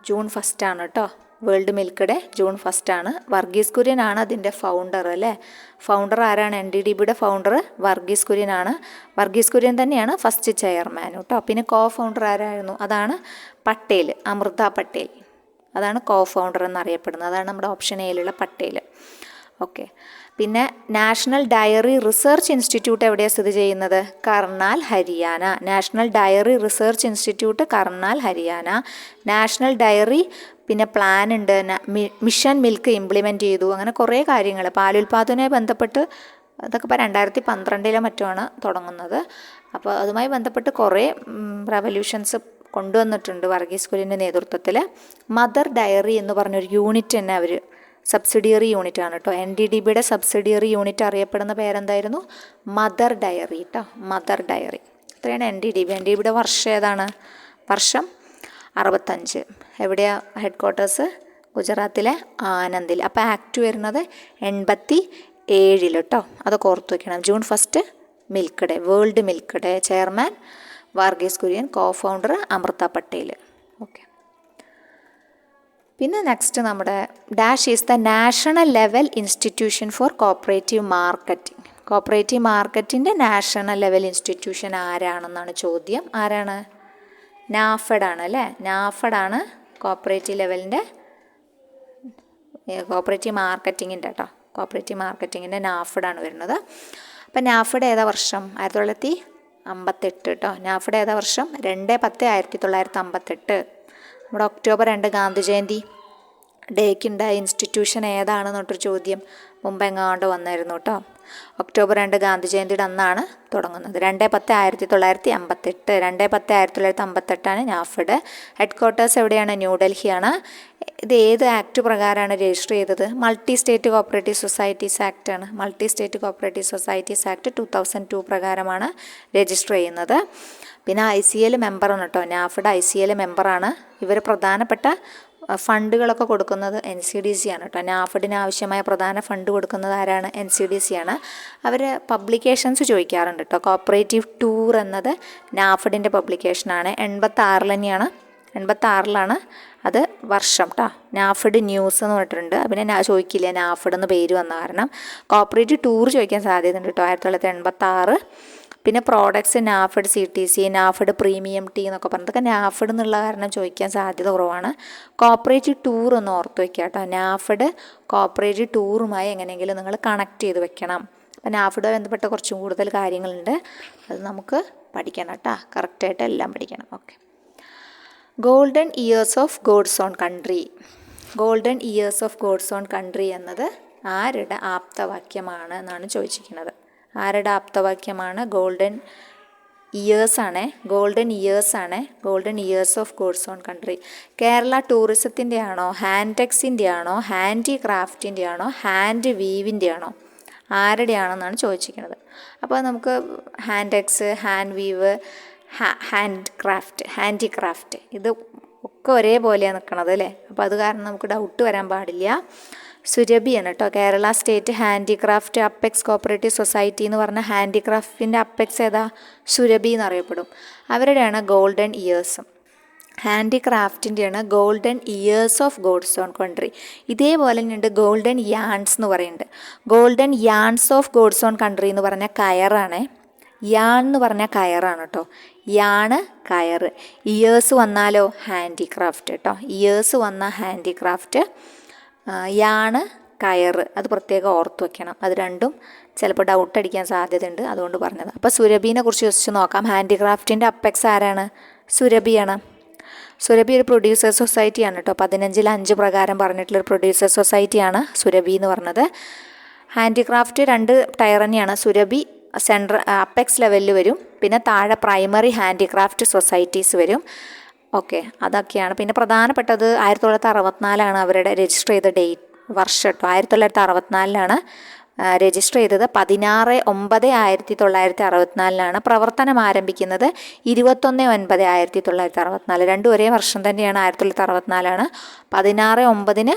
ജൂൺ 1 കേട്ടോ. World milk day June 1. Varghese കുര്യനാണ് അതിൻ്റെ ഫൗണ്ടർ അല്ലേ. ഫൗണ്ടർ ആരാണ്? NDDBയുടെ ഫൗണ്ടർ വർഗീസ് കുര്യനാണ്. വർഗീസ് കുര്യൻ തന്നെയാണ് ഫസ്റ്റ് ചെയർമാൻ കേട്ടോ. പിന്നെ കോ ഫൗണ്ടർ ആരായിരുന്നു? അതാണ് പട്ടേൽ, അമൃത പട്ടേൽ. അതാണ് കോ ഫൗണ്ടർ എന്നറിയപ്പെടുന്നത്. അതാണ് നമ്മുടെ ഓപ്ഷൻ എയിലുള്ള പട്ടേൽ. ഓക്കെ, പിന്നെ നാഷണൽ ഡയറി റിസർച്ച് ഇൻസ്റ്റിറ്റ്യൂട്ട് എവിടെയാണ് സ്ഥിതി ചെയ്യുന്നത്? Karnal, Haryana. National dairy research institute Karnal, Haryana. National dairy പിന്നെ പ്ലാൻ ഉണ്ട്, മിഷൻ മിൽക്ക് ഇംപ്ലിമെൻറ്റ് ചെയ്തു. അങ്ങനെ കുറേ കാര്യങ്ങൾ പാലുൽപാദനവുമായി ബന്ധപ്പെട്ട് അതൊക്കെ ഇപ്പോൾ 2012 മറ്റുമാണ് തുടങ്ങുന്നത്. അപ്പോൾ അതുമായി ബന്ധപ്പെട്ട് കുറേ റെവല്യൂഷൻസ് കൊണ്ടുവന്നിട്ടുണ്ട് വർഗീസ് കുര്യൻ്റെ നേതൃത്വത്തിൽ. മദർ ഡയറി എന്ന് പറഞ്ഞൊരു യൂണിറ്റ് തന്നെ അവർ സബ്സിഡിയറി യൂണിറ്റ് ആണ് കേട്ടോ. NDDBയുടെ സബ്സിഡിയറി യൂണിറ്റ് അറിയപ്പെടുന്ന പേരെന്തായിരുന്നു? മദർ ഡയറി കേട്ടോ, മദർ ഡയറി. ഇത്രയാണ് NDDBയുടെ വർഷം ഏതാണ്? വർഷം 65. എവിടെയാണ് ഹെഡ് ക്വാർട്ടേഴ്സ്? ഗുജറാത്തിലെ ആനന്ദിൽ. അപ്പോൾ ആക്ട് വരുന്നത് 87 കേട്ടോ, അതൊക്കെ ഓർത്ത് വയ്ക്കണം. June 1 milk day, world milk day. Chairman Varghese Kurien, co founder Amrita Patel. Okay. പിന്നെ നെക്സ്റ്റ് നമ്മുടെ dash is the national level institution for cooperative marketing. Cooperative മാർക്കറ്റിൻ്റെ നാഷണൽ ലെവൽ ഇൻസ്റ്റിറ്റ്യൂഷൻ ആരാണെന്നാണ് ചോദ്യം. ആരാണ്? നാഫെഡ് ആണ് അല്ലേ. നാഫെഡ് ആണ് കോപ്പറേറ്റീവ് ലെവലിൻ്റെ കോപ്പറേറ്റീവ് മാർക്കറ്റിങ്ങിൻ്റെ കേട്ടോ. കോപ്പറേറ്റീവ് മാർക്കറ്റിങ്ങിൻ്റെ നാഫെഡ് ആണ് വരുന്നത്. അപ്പം നാഫെഡ് ഏതാ വർഷം? 1958 കേട്ടോ. നാഫെഡ് ഏതാ വർഷം? 2/10/1958. നമ്മുടെ ഒക്ടോബർ 2 ഗാന്ധി ജയന്തി ഡേക്കുണ്ടായ ഇൻസ്റ്റിറ്റ്യൂഷൻ ഏതാണെന്നൊട്ടൊരു ചോദ്യം മുമ്പെങ്ങാണ്ട് വന്നായിരുന്നു കേട്ടോ. ഒക്ടോബർ 2 ഗാന്ധി ജയന്തിയുടെ അന്നാണ് തുടങ്ങുന്നത്. 2/10/1958. 2/10/1958 നാഫെഡ്. ഹെഡ് ക്വാർട്ടേഴ്സ് എവിടെയാണ്? ന്യൂഡൽഹിയാണ്. ഇത് ഏത് ആക്ട് പ്രകാരമാണ് രജിസ്റ്റർ ചെയ്തത്? Multi state cooperative societies act ആണ്. Multi state cooperative societies act 2002 പ്രകാരമാണ് രജിസ്റ്റർ ചെയ്യുന്നത്. പിന്നെ ICL മെമ്പറാണ് കേട്ടോ. നാഫെഡ് ICL മെമ്പറാണ്. ഇവർ പ്രധാനപ്പെട്ട ഫണ്ടുകളൊക്കെ കൊടുക്കുന്നത് NCDC ആണ് കേട്ടോ. നാഫെഡിന് ആവശ്യമായ പ്രധാന ഫണ്ട് കൊടുക്കുന്നത് ആരാണ്? NCDC ആണ്. അവർ പബ്ലിക്കേഷൻസ് ചോദിക്കാറുണ്ട് കേട്ടോ. കോപ്പറേറ്റീവ് ടൂർ എന്നത് നാഫെഡിൻ്റെ പബ്ലിക്കേഷനാണ്. 86 തന്നെയാണ്, 86ലാണ് അത് വർഷം കേട്ടോ. നാഫെഡ് ന്യൂസ് എന്ന് പറഞ്ഞിട്ടുണ്ട്. പിന്നെ ചോദിക്കില്ല നാഫെഡ് എന്ന് പേര് വന്ന കാരണം. കോപ്പറേറ്റീവ് ടൂർ ചോദിക്കാൻ സാധ്യതയുണ്ട് കേട്ടോ, 1986. പിന്നെ products NAFED CTC, NAFED premium tea എന്നൊക്കെ പറഞ്ഞതൊക്കെ നാഫെഡ് എന്നുള്ള കാരണം ചോദിക്കാൻ സാധ്യത കുറവാണ്. കോപ്പറേറ്റീവ് ടൂർ ഒന്ന് ഓർത്ത് വയ്ക്കുക കേട്ടോ. നാഫെഡ് കോപ്പറേറ്റീവ് ടൂറുമായി എങ്ങനെയെങ്കിലും നിങ്ങൾ കണക്ട് ചെയ്ത് വെക്കണം. അപ്പോൾ നാഫെഡുമായി ബന്ധപ്പെട്ട കുറച്ചും കൂടുതൽ കാര്യങ്ങളുണ്ട്, അത് നമുക്ക് പഠിക്കണം കേട്ടോ. കറക്റ്റായിട്ട് എല്ലാം പഠിക്കണം. Okay. Golden ears of God's own country. Golden ears of God's own country എന്നത് ആരുടെ ആപ്തവാക്യമാണ് എന്നാണ് ചോദിച്ചിരിക്കുന്നത്. ആരുടെ ആപ്തവാക്യമാണ്? ഗോൾഡൻ ഇയേഴ്സ് ആണ്. ഗോൾഡൻ ഇയേഴ്സ് ആണ്. Golden ears of God's own country. Kerala ടൂറിസത്തിൻ്റെ ആണോ, ഹാൻഡെക്സിൻ്റെ ആണോ, ഹാൻഡിക്രാഫ്റ്റിൻ്റെ ആണോ, ഹാൻഡ് വീവിൻ്റെ ആണോ? ആരുടെയാണെന്നാണ് ചോദിച്ചിരിക്കുന്നത്. അപ്പോൾ നമുക്ക് ഹാൻഡെക്സ്, ഹാൻഡ് വീവ്, ഹാൻഡിക്രാഫ്റ്റ് ഇത് ഒക്കെ ഒരേപോലെയാണ് നിൽക്കണത് അല്ലേ. അപ്പോൾ അത് കാരണം നമുക്ക് ഡൗട്ട് വരാൻ പാടില്ല. സുരഭിയാണ് കേട്ടോ. Kerala state handicraft apex cooperative society എന്ന് പറഞ്ഞ ഹാൻഡിക്രാഫ്റ്റിൻ്റെ അപ്പെക്സ് ഏതാ? സുരഭി എന്നറിയപ്പെടും. അവരുടെയാണ് ഗോൾഡൻ ഇയേഴ്സ്. ഹാൻഡിക്രാഫ്റ്റിൻ്റെയാണ് golden ears of God's own country. ഇതേപോലെ തന്നെയുണ്ട് ഗോൾഡൻ യാൺസ് എന്ന് പറയുന്നുണ്ട്. Golden yarns of God's own country എന്ന് പറഞ്ഞ കയറാണ്. യാൺ എന്ന് പറഞ്ഞാൽ കയറാണ് കേട്ടോ. യാണ് കയറ്. ഇയേഴ്സ് വന്നാലോ ഹാൻഡിക്രാഫ്റ്റ് കേട്ടോ. ഇയേഴ്സ് വന്നാൽ ഹാൻഡിക്രാഫ്റ്റ്, യാണ് കയറ്. അത് പ്രത്യേകം ഓർത്ത് വയ്ക്കണം. അത് രണ്ടും ചിലപ്പോൾ ഡൗട്ട് അടിക്കാൻ സാധ്യതയുണ്ട്, അതുകൊണ്ട് പറഞ്ഞത്. അപ്പോൾ സുരഭിനെ കുറിച്ച് ചോദിച്ച് നോക്കാം. ഹാൻഡിക്രാഫ്റ്റിൻ്റെ അപ്പെക്സ് ആരാണ്? സുരഭിയാണ്. സുരഭി ഒരു പ്രൊഡ്യൂസേഴ്സ് സൊസൈറ്റിയാണ് കേട്ടോ. 15/5 പ്രകാരം പറഞ്ഞിട്ടുള്ളൊരു പ്രൊഡ്യൂസേഴ്സ് സൊസൈറ്റിയാണ് സുരഭി എന്ന് പറഞ്ഞത്. ഹാൻഡിക്രാഫ്റ്റ് 2 ടയർ തന്നെയാണ്. സുരഭി സെൻട്രൽ അപ്പെക്സ് ലെവലിൽ വരും. പിന്നെ താഴെ പ്രൈമറി ഹാൻഡിക്രാഫ്റ്റ് സൊസൈറ്റീസ് വരും. ഓക്കെ, അതൊക്കെയാണ്. പിന്നെ പ്രധാനപ്പെട്ടത് 1964 അവരുടെ രജിസ്റ്റർ ചെയ്ത വർഷം കേട്ടോ. 1964 രജിസ്റ്റർ ചെയ്തത്. 16/9/1964 പ്രവർത്തനം ആരംഭിക്കുന്നത്. 21/9/1964. രണ്ടും ഒരേ വർഷം തന്നെയാണ്. 1964 16/9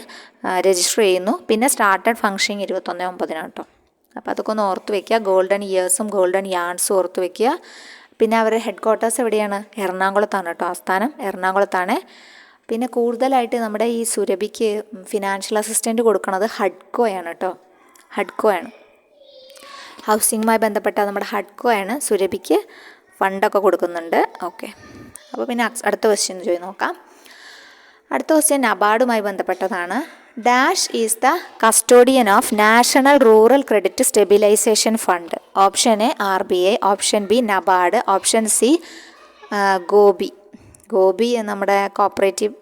രജിസ്റ്റർ ചെയ്യുന്നു. പിന്നെ സ്റ്റാർട്ടഡ് ഫങ്ഷനിങ് 21/9 കേട്ടോ. അപ്പോൾ അതൊക്കെ ഒന്ന് ഓർത്ത് വയ്ക്കുക. ഗോൾഡൻ ഇയേഴ്സും ഗോൾഡൻ യാൺസും ഓർത്ത് വയ്ക്കുക. പിന്നെ അവരുടെ ഹെഡ് ക്വാർട്ടേഴ്സ് എവിടെയാണ്? എറണാകുളത്താണ് കേട്ടോ. ആസ്ഥാനം എറണാകുളത്താണ്. പിന്നെ കൂടുതലായിട്ട് നമ്മുടെ ഈ സുരഭിക്ക് ഫിനാൻഷ്യൽ അസിസ്റ്റൻറ്റ് കൊടുക്കുന്നത് ഹഡ്കോയാണ് കേട്ടോ. ഹഡ്കോയാണ്. ഹൗസിങ്ങുമായി ബന്ധപ്പെട്ട നമ്മുടെ ഹഡ്കോയാണ് സുരഭിക്ക് ഫണ്ടൊക്കെ കൊടുക്കുന്നുണ്ട്. ഓക്കെ, അപ്പോൾ പിന്നെ അടുത്ത ക്വസ്റ്റ്യൻ നോക്കാം. അടുത്ത ക്വസ്റ്റ്യൻ നബാർഡുമായി ബന്ധപ്പെട്ടതാണ്. Dash is the custodian of national rural credit stabilisation fund. Option A RBI, option B NABARD, option C ഗോബി നമ്മുടെ കോപ്പറേറ്റീവ്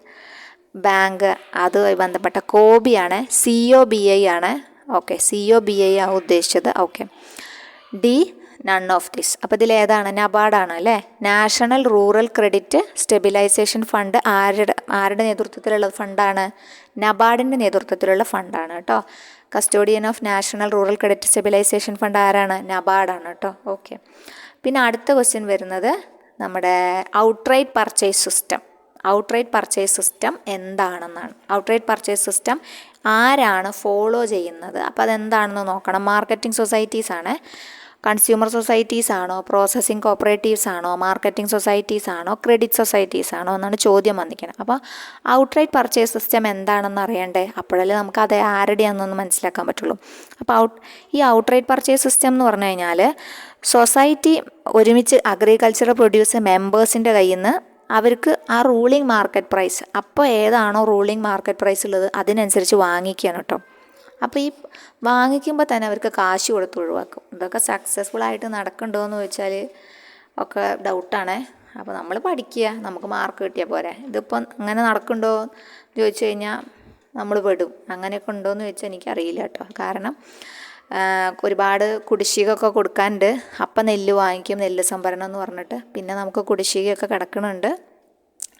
ബാങ്ക് അതുമായി ബന്ധപ്പെട്ട കോബിയാണ്. COBI ആണ്. ഓക്കെ, COBI ആണ് ഉദ്ദേശിച്ചത്. Okay, D none of this. അപ്പോൾ ഇതിലേതാണ്? നബാർഡാണ് അല്ലേ. National rural credit stabilisation fund ആരുടെ നേതൃത്വത്തിലുള്ള ഫണ്ടാണ്? നബാർഡിൻ്റെ നേതൃത്വത്തിലുള്ള ഫണ്ടാണ് കേട്ടോ. Custodian of national rural credit stabilisation fund ആരാണ്? നബാർഡാണ് കേട്ടോ. ഓക്കെ. പിന്നെ അടുത്ത ക്വസ്റ്റ്യൻ വരുന്നത് നമ്മുടെ outright purchase system. Outright purchase system എന്താണെന്നാണ്. ഔട്ട്റൈറ്റ് പർച്ചേസ് സിസ്റ്റം ആരാണ് ഫോളോ ചെയ്യുന്നത്? അപ്പോൾ അതെന്താണെന്ന് നോക്കണം. മാർക്കറ്റിംഗ് സൊസൈറ്റീസ് ആണ്, കൺസ്യൂമർ സൊസൈറ്റീസ് ആണോ, പ്രോസസ്സിംഗ് കോപ്പറേറ്റീവ്സ് ആണോ, മാർക്കറ്റിംഗ് സൊസൈറ്റീസ് ആണോ, ക്രെഡിറ്റ് സൊസൈറ്റീസ് ആണോ എന്നാണ് ചോദ്യം വന്നിരിക്കുന്നത്. അപ്പോൾ ഔട്ട്റൈറ്റ് പർച്ചേസ് സിസ്റ്റം എന്താണെന്ന് അറിയണ്ടേ? അപ്പോഴല്ലേ നമുക്ക് അത് ആരുടെയാണെന്നൊന്ന് മനസ്സിലാക്കാൻ പറ്റുള്ളൂ. അപ്പോൾ ഈ ഔട്ട്റൈറ്റ് പർച്ചേസ് സിസ്റ്റം എന്ന് പറഞ്ഞു കഴിഞ്ഞാൽ സൊസൈറ്റി ഒരുമിച്ച് അഗ്രികൾച്ചറൽ പ്രൊഡ്യൂസ് മെമ്പേഴ്സിൻ്റെ കയ്യിൽ നിന്ന് അവർക്ക് ആ റൂളിംഗ് മാർക്കറ്റ് പ്രൈസ്, അപ്പോൾ ഏതാണോ റൂളിംഗ് മാർക്കറ്റ് പ്രൈസ് ഉള്ളത് അതിനനുസരിച്ച് വാങ്ങിക്കുകയാണ് കേട്ടോ. അപ്പോൾ ഈ വാങ്ങിക്കുമ്പോൾ തന്നെ അവർക്ക് കാശ് കൊടുത്ത് ഒഴിവാക്കും. ഇതൊക്കെ സക്സസ്ഫുൾ ആയിട്ട് നടക്കുന്നുണ്ടോ എന്ന് ചോദിച്ചാൽ ഒക്കെ ഡൗട്ടാണ്. അപ്പോൾ നമ്മൾ പഠിക്കുക, നമുക്ക് മാർക്ക് കിട്ടിയാൽ പോരെ. ഇതിപ്പം അങ്ങനെ നടക്കുന്നുണ്ടോ എന്ന് ചോദിച്ചു കഴിഞ്ഞാൽ നമ്മൾ പെടും. അങ്ങനെയൊക്കെ ഉണ്ടോ എന്ന് ചോദിച്ചാൽ എനിക്കറിയില്ല കേട്ടോ. കാരണം ഒരുപാട് കുടിശ്ശികയൊക്കെ കൊടുക്കാനുണ്ട്. അപ്പം നെല്ല് വാങ്ങിക്കും, നെല്ല് സംഭരണം എന്ന് പറഞ്ഞിട്ട്. പിന്നെ നമുക്ക് കുടിശ്ശികയൊക്കെ കിടക്കണുണ്ട്.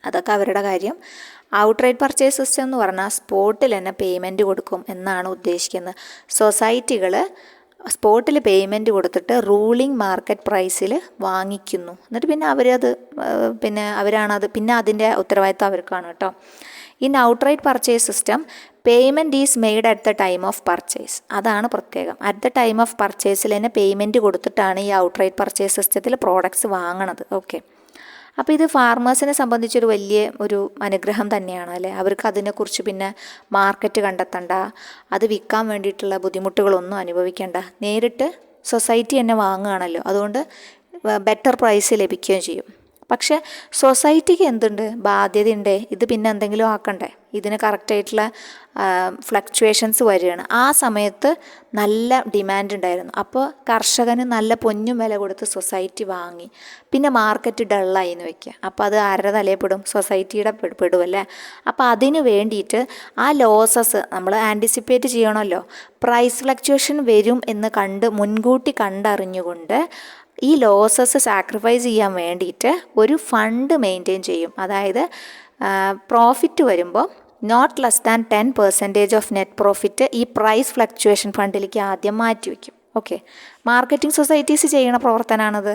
അതൊക്കെ അവരുടെ കാര്യം. ഔട്ട്റൈറ്റ് പർച്ചേസ് സിസ്റ്റം എന്ന് പറഞ്ഞാൽ സ്പോട്ടിൽ തന്നെ പേയ്മെൻറ്റ് കൊടുക്കും എന്നാണ് ഉദ്ദേശിക്കുന്നത്. സൊസൈറ്റികൾ സ്പോട്ടിൽ പേയ്മെൻറ്റ് കൊടുത്തിട്ട് റൂളിംഗ് മാർക്കറ്റ് പ്രൈസിൽ വാങ്ങിക്കുന്നു. എന്നിട്ട് പിന്നെ അവരത് പിന്നെ അതിൻ്റെ ഉത്തരവാദിത്വം അവർക്കാണ് കേട്ടോ. In outright purchase system payment is made at the time of purchase. അതാണ് പ്രത്യേകം. അറ്റ് ദ ടൈം ഓഫ് പർച്ചേസിൽ തന്നെ പേയ്മെൻറ്റ് കൊടുത്തിട്ടാണ് ഈ ഔട്ട്റൈറ്റ് പർച്ചേസ് സിസ്റ്റത്തിൽ പ്രോഡക്ട്സ് വാങ്ങണത്. ഓക്കെ. അപ്പോൾ ഇത് ഫാർമേഴ്സിനെ സംബന്ധിച്ചൊരു വലിയ ഒരു അനുഗ്രഹം തന്നെയാണ് അല്ലേ. അവർക്ക് അതിനെക്കുറിച്ച് പിന്നെ മാർക്കറ്റ് കണ്ടെത്തണ്ട, അത് വിൽക്കാൻ വേണ്ടിയിട്ടുള്ള ബുദ്ധിമുട്ടുകളൊന്നും അനുഭവിക്കേണ്ട. നേരിട്ട് സൊസൈറ്റി തന്നെ വാങ്ങുകയാണല്ലോ, അതുകൊണ്ട് ബെറ്റർ പ്രൈസ് ലഭിക്കുകയും ചെയ്യും. പക്ഷേ സൊസൈറ്റിക്ക് എന്തുണ്ട്? ബാധ്യതയുണ്ട്. ഇത് പിന്നെ എന്തെങ്കിലും ആക്കണ്ടേ? ഇതിന് കറക്റ്റായിട്ടുള്ള ഫ്ലക്ച്വേഷൻസ് വരികയാണ്. ആ സമയത്ത് നല്ല ഡിമാൻഡ് ഉണ്ടായിരുന്നു. അപ്പോൾ കർഷകന് നല്ല പൊന്നും വില കൊടുത്ത് സൊസൈറ്റി വാങ്ങി. പിന്നെ മാർക്കറ്റ് ഡള്ളായി എന്ന് വയ്ക്കുക. അപ്പോൾ അത് ആരുടെ തലയപ്പെടും? സൊസൈറ്റിയുടെ പെടുമല്ലേ. അപ്പോൾ അതിന് വേണ്ടിയിട്ട് ആ ലോസസ് നമ്മൾ ആൻറ്റിസിപ്പേറ്റ് ചെയ്യണമല്ലോ. പ്രൈസ് ഫ്ലക്ച്വേഷൻ വരും എന്ന് മുൻകൂട്ടി കണ്ടറിഞ്ഞുകൊണ്ട് ഈ ലോസസ് സാക്രിഫൈസ് ചെയ്യാൻ വേണ്ടിയിട്ട് ഒരു ഫണ്ട് മെയിൻറ്റെയിൻ ചെയ്യും. അതായത് പ്രോഫിറ്റ് വരുമ്പോൾ not less than 10% of net profit ഈ പ്രൈസ് ഫ്ലക്ച്വേഷൻ ഫണ്ടിലേക്ക് ആദ്യം മാറ്റി വയ്ക്കും. ഓക്കെ. മാർക്കറ്റിംഗ് സൊസൈറ്റീസ് ചെയ്യണ പ്രവർത്തനമാണത്.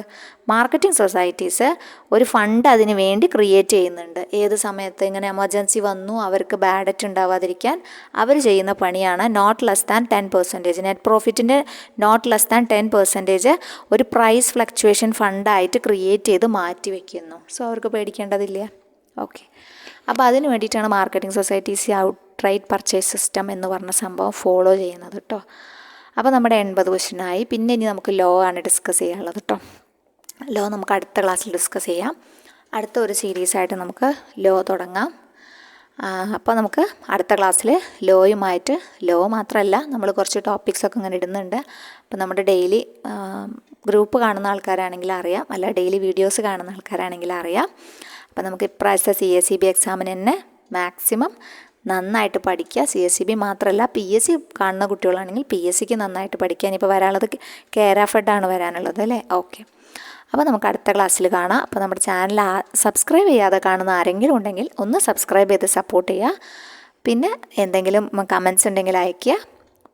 മാർക്കറ്റിംഗ് സൊസൈറ്റീസ് ഒരു ഫണ്ട് അതിന് വേണ്ടി ക്രിയേറ്റ് ചെയ്യുന്നുണ്ട്. ഏത് സമയത്ത് ഇങ്ങനെ എമർജൻസി വന്നു അവർക്ക് ബാഡ് ഡെറ്റ് ഉണ്ടാവാതിരിക്കാൻ അവർ ചെയ്യുന്ന പണിയാണ് നോട്ട് ലെസ് ദാൻ 10%. നെറ്റ് പ്രോഫിറ്റിൻ്റെ നോട്ട് ലെസ് ദാൻ 10% ഒരു പ്രൈസ് ഫ്ലക്ച്വേഷൻ ഫണ്ടായിട്ട് ക്രിയേറ്റ് ചെയ്ത് മാറ്റി വയ്ക്കുന്നു. സോ അവർക്ക് പേടിക്കേണ്ടതില്ല. ഓക്കെ. അപ്പോൾ അതിന് വേണ്ടിയിട്ടാണ് marketing societies outright purchase system എന്ന് പറഞ്ഞ സംഭവം ഫോളോ ചെയ്യുന്നത് കേട്ടോ. അപ്പോൾ നമ്മുടെ 80 ക്വസ്റ്റ്യനായി. പിന്നെ ഇനി നമുക്ക് ലോ ആണ് ഡിസ്കസ് ചെയ്യാനുള്ളത് കേട്ടോ. ലോ നമുക്ക് അടുത്ത ക്ലാസ്സിൽ ഡിസ്കസ് ചെയ്യാം. അടുത്ത ഒരു സീരീസായിട്ട് നമുക്ക് ലോ തുടങ്ങാം. അപ്പോൾ നമുക്ക് അടുത്ത ക്ലാസ്സിൽ ലോ മാത്രമല്ല നമ്മൾ കുറച്ച് ടോപ്പിക്സൊക്കെ ഇങ്ങനെ ഇടുന്നുണ്ട്. അപ്പോൾ നമ്മുടെ ഡെയിലി ഗ്രൂപ്പ് കാണുന്ന ആൾക്കാരാണെങ്കിൽ അറിയാം, അല്ല ഡെയിലി വീഡിയോസ് കാണുന്ന ആൾക്കാരാണെങ്കിൽ അറിയാം. അപ്പോൾ നമുക്ക് ഇപ്രാവശ്യത്തെ CSEB എക്സാമിന് തന്നെ മാക്സിമം നന്നായിട്ട് പഠിക്കുക. CSEB മാത്രമല്ല PSC കാണുന്ന കുട്ടികളാണെങ്കിൽ PSCക്ക് നന്നായിട്ട് പഠിക്കുക. ഇനിയിപ്പോൾ വരാനുള്ളത് കേരാഫെഡാണ് വരാനുള്ളത് അല്ലേ. ഓക്കെ. അപ്പോൾ നമുക്ക് അടുത്ത ക്ലാസ്സിൽ കാണാം. അപ്പോൾ നമ്മുടെ ചാനൽ സബ്സ്ക്രൈബ് ചെയ്യാതെ കാണുന്ന ആരെങ്കിലും ഉണ്ടെങ്കിൽ ഒന്ന് സബ്സ്ക്രൈബ് ചെയ്ത് സപ്പോർട്ട് ചെയ്യുക. പിന്നെ എന്തെങ്കിലും കമൻസ് ഉണ്ടെങ്കിൽ അയയ്ക്കുക.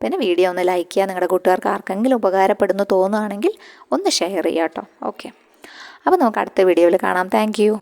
പിന്നെ വീഡിയോ ഒന്ന് ലൈക്ക് ചെയ്യുക. നിങ്ങളുടെ കൂട്ടുകാർക്ക് ആർക്കെങ്കിലും ഉപകാരപ്പെടുന്നു തോന്നുകയാണെങ്കിൽ ഒന്ന് ഷെയർ ചെയ്യുക കേട്ടോ. ഓക്കെ. അപ്പോൾ നമുക്ക് അടുത്ത വീഡിയോയിൽ കാണാം. Thank you.